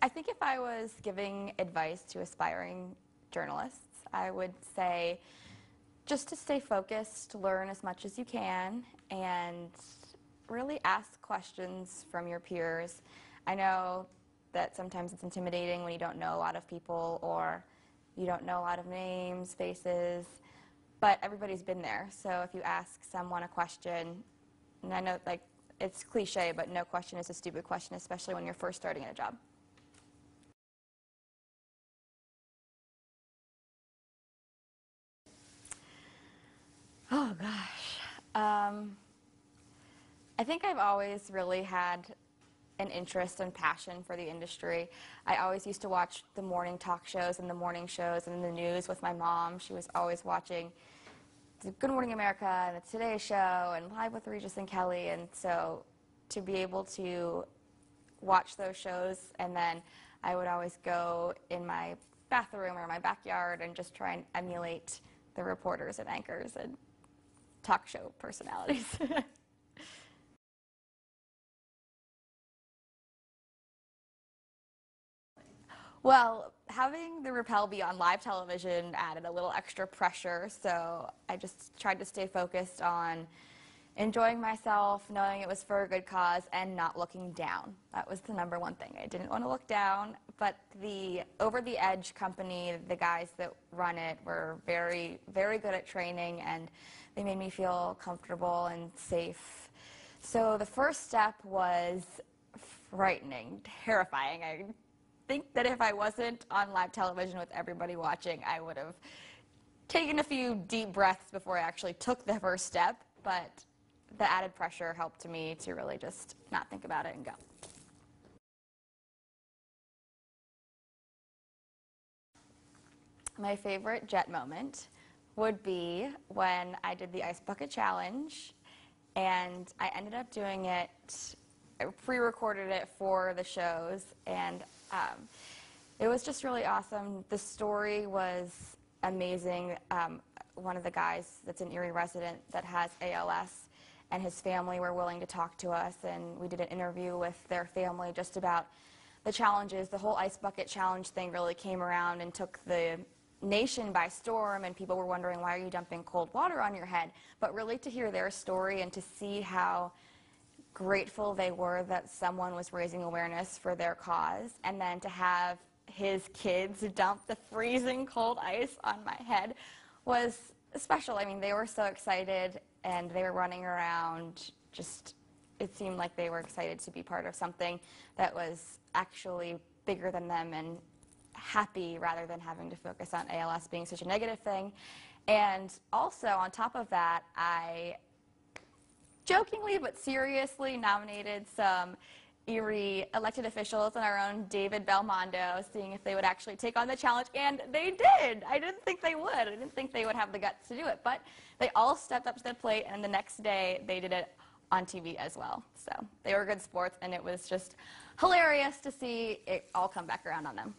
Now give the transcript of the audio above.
I think if I was giving advice to aspiring journalists, I would say just to stay focused, learn as much as you can, and really ask questions from your peers. I know that sometimes it's intimidating when you don't know a lot of people or you don't know a lot of names, faces, but everybody's been there. So if you ask someone a question, and I know like it's cliche, but no question is a stupid question, especially when you're first starting in a job. Oh gosh. I think I've always really had an interest and passion for the industry. I always used to watch the morning talk shows and the morning shows and the news with my mom. She was always watching Good Morning America and the Today Show and Live with Regis and Kelly. And so to be able to watch those shows, and then I would always go in my bathroom or my backyard and just try and emulate the reporters and anchors and talk show personalities. Well, having the rappel be on live television added a little extra pressure, so I just tried to stay focused on enjoying myself, knowing it was for a good cause, and not looking down. That was the number one thing. I didn't want to look down, but the Over the Edge company, the guys that run it, were very, very good at training, and they made me feel comfortable and safe. So the first step was frightening, terrifying. I think that if I wasn't on live television with everybody watching, I would have taken a few deep breaths before I actually took the first step, but the added pressure helped me to really just not think about it and go. My favorite jet moment would be when I did the Ice Bucket Challenge, and I ended up doing it, I pre-recorded it for the shows, and it was just really awesome. The story was amazing. One of the guys that's an Erie resident that has ALS and his family were willing to talk to us, and we did an interview with their family just about the challenges. The whole Ice Bucket Challenge thing really came around and took the nation by storm, and people were wondering, why are you dumping cold water on your head? But really to hear their story and to see how grateful they were that someone was raising awareness for their cause, and then to have his kids dump the freezing cold ice on my head was special. I mean, they were so excited, and they were running around. Just, it seemed like they were excited to be part of something that was actually bigger than them and happy, rather than having to focus on ALS being such a negative thing. And also, on top of that, I jokingly but seriously nominated some Erie elected officials and our own David Belmondo, seeing if they would actually take on the challenge, and they did. I didn't think they would. I didn't think they would have the guts to do it, but they all stepped up to the plate, and the next day they did it on TV as well. So they were good sports, and it was just hilarious to see it all come back around on them.